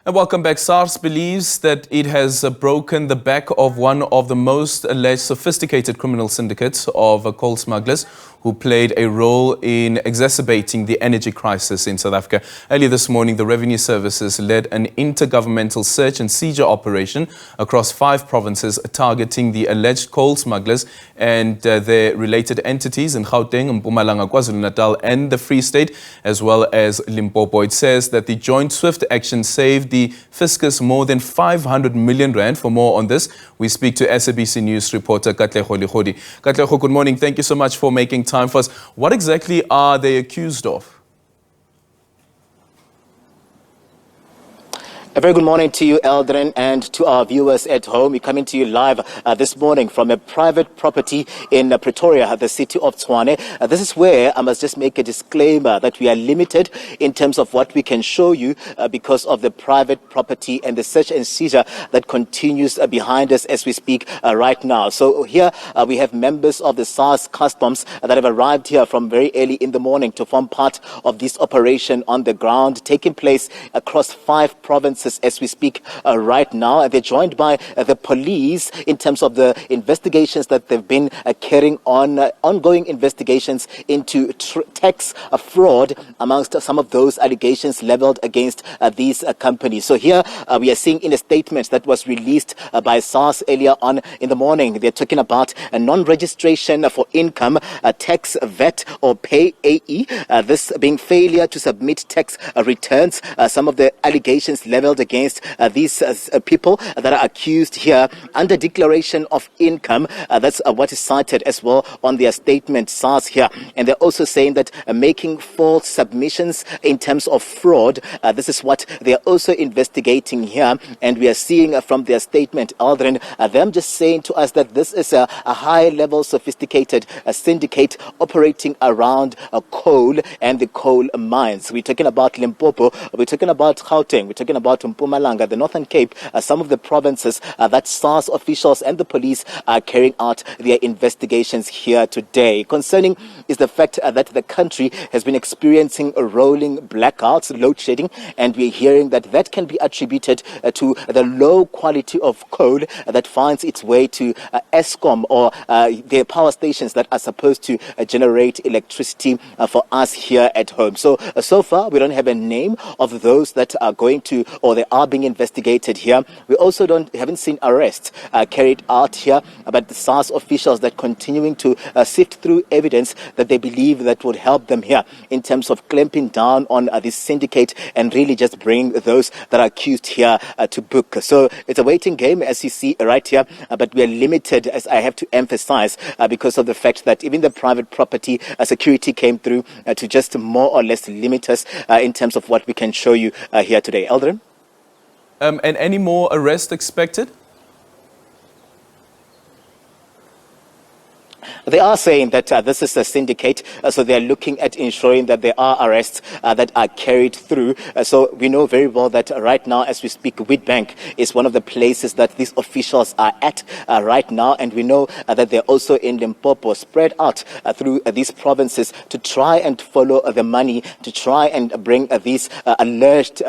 And welcome back. SARS believes that it has broken the back of one of the most alleged sophisticated criminal syndicates of coal smugglers who played a role in exacerbating the energy crisis in South Africa. Earlier this morning, the Revenue Services led an inter-governmental search and seizure operation across 5 provinces targeting the alleged coal smugglers and their related entities in Gauteng, Mpumalanga, KwaZulu-Natal and the Free State, as well as Limpopo. It says that the joint swift action saved the fiscus more than 500 million rand. For more on this, we speak to SABC News reporter Katlego, Lekgodi. Katlego, good morning. Thank you so much for making time for us. What exactly are they accused of? A very good morning to you, Eldrin, and to our viewers at home. We're coming to you live this morning from a private property in Pretoria, the city of Tshwane. This is where I must just make a disclaimer that we are limited in terms of what we can show you because of the private property and the search and seizure that continues behind us as we speak right now. So here we have members of the SARS customs that have arrived here from very early in the morning to form part of this operation on the ground, taking place across 5 provinces as we speak right now. And they're joined by the police in terms of the investigations that they've been carrying on, ongoing investigations into tax fraud amongst some of those allegations leveled against these companies. So here we are seeing in a statement that was released by SARS earlier on in the morning, they're talking about a non-registration for income, tax, VAT or pay AE, this being failure to submit tax returns. Some of the allegations leveled against these people that are accused here under declaration of income. That's what is cited as well on their statement, SARS here. And they're also saying that making false submissions in terms of fraud, this is what they're also investigating here. And we are seeing from their statement, Aldrin, them just saying to us that this is a high-level sophisticated syndicate operating around coal and the coal mines. We're talking about Limpopo, we're talking about Gauteng, we're talking about Mpumalanga, the Northern Cape, some of the provinces that SARS officials and the police are carrying out their investigations here today. Concerning is the fact that the country has been experiencing rolling blackouts, load shedding, and we're hearing that that can be attributed to the low quality of coal that finds its way to Eskom or the power stations that are supposed to generate electricity for us here at home. So far, we don't have a name of those that are going to, or they are being investigated here. We also haven't seen arrests carried out here, but the SARS officials that continuing to sift through evidence that they believe that would help them here in terms of clamping down on this syndicate and really just bring those that are accused here to book. So it's a waiting game, as you see right here, but we are limited, as I have to emphasize, because of the fact that even the private property security came through to just more or less limit us in terms of what we can show you here today. Eldrin? And any more arrests expected? They are saying that this is a syndicate, so they are looking at ensuring that there are arrests that are carried through. So we know very well that right now, as we speak, Witbank is one of the places that these officials are at right now. And we know that they're also in Limpopo, spread out through these provinces to try and follow the money, to try and bring these alleged,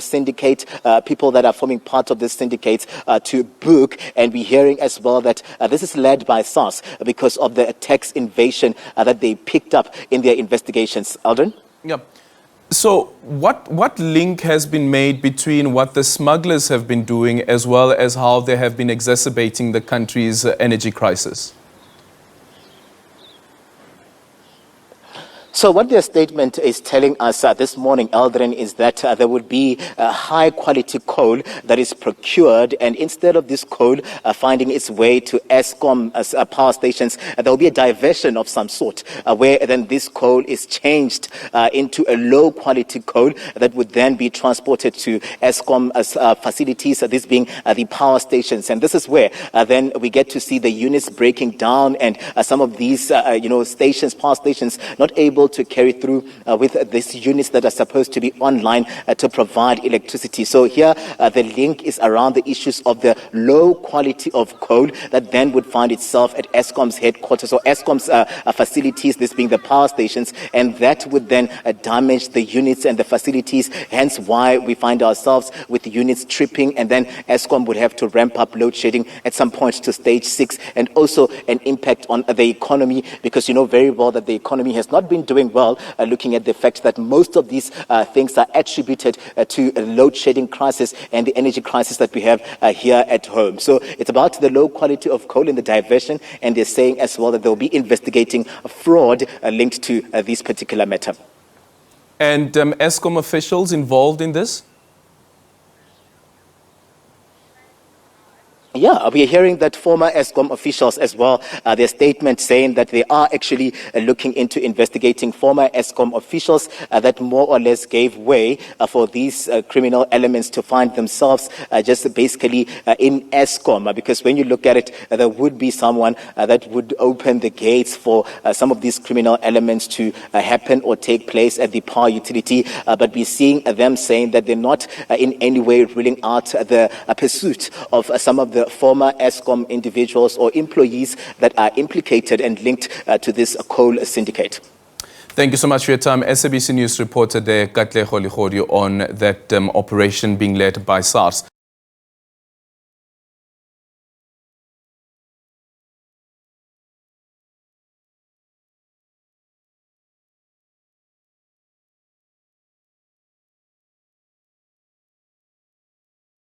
syndicate people that are forming part of this syndicate to book. And we're hearing as well that this is led by SARS because of the tax invasion that they picked up in their investigations. Aldrin? Yeah. So what link has been made between what the smugglers have been doing as well as how they have been exacerbating the country's energy crisis? So what their statement is telling us this morning, Eldrin, is that there would be high quality coal that is procured, and instead of this coal finding its way to Eskom power stations, there will be a diversion of some sort where then this coal is changed into a low quality coal that would then be transported to Eskom facilities, this being the power stations. And this is where then we get to see the units breaking down and some of these stations, power stations, not able able to carry through with these units that are supposed to be online to provide electricity. So here the link is around the issues of the low quality of coal that then would find itself at Eskom's headquarters or Eskom's facilities, this being the power stations, and that would then damage the units and the facilities, hence why we find ourselves with units tripping, and then Eskom would have to ramp up load shedding at some point to stage 6, and also an impact on the economy, because you know very well that the economy has not been doing well, looking at the fact that most of these things are attributed to a load shedding crisis and the energy crisis that we have here at home. So it's about the low quality of coal and the diversion, and they're saying as well that they'll be investigating fraud linked to this particular matter. And Eskom officials involved in this? Yeah, we are hearing that former Eskom officials as well, their statement saying that they are actually looking into investigating former Eskom officials that more or less gave way for these criminal elements to find themselves just basically in Eskom. Because when you look at it, there would be someone that would open the gates for some of these criminal elements to happen or take place at the power utility. But we're seeing them saying that they're not in any way ruling out the pursuit of some of the former Eskom individuals or employees that are implicated and linked to this coal syndicate. Thank you so much for your time. SABC News reporter there, Katlego on that operation being led by SARS.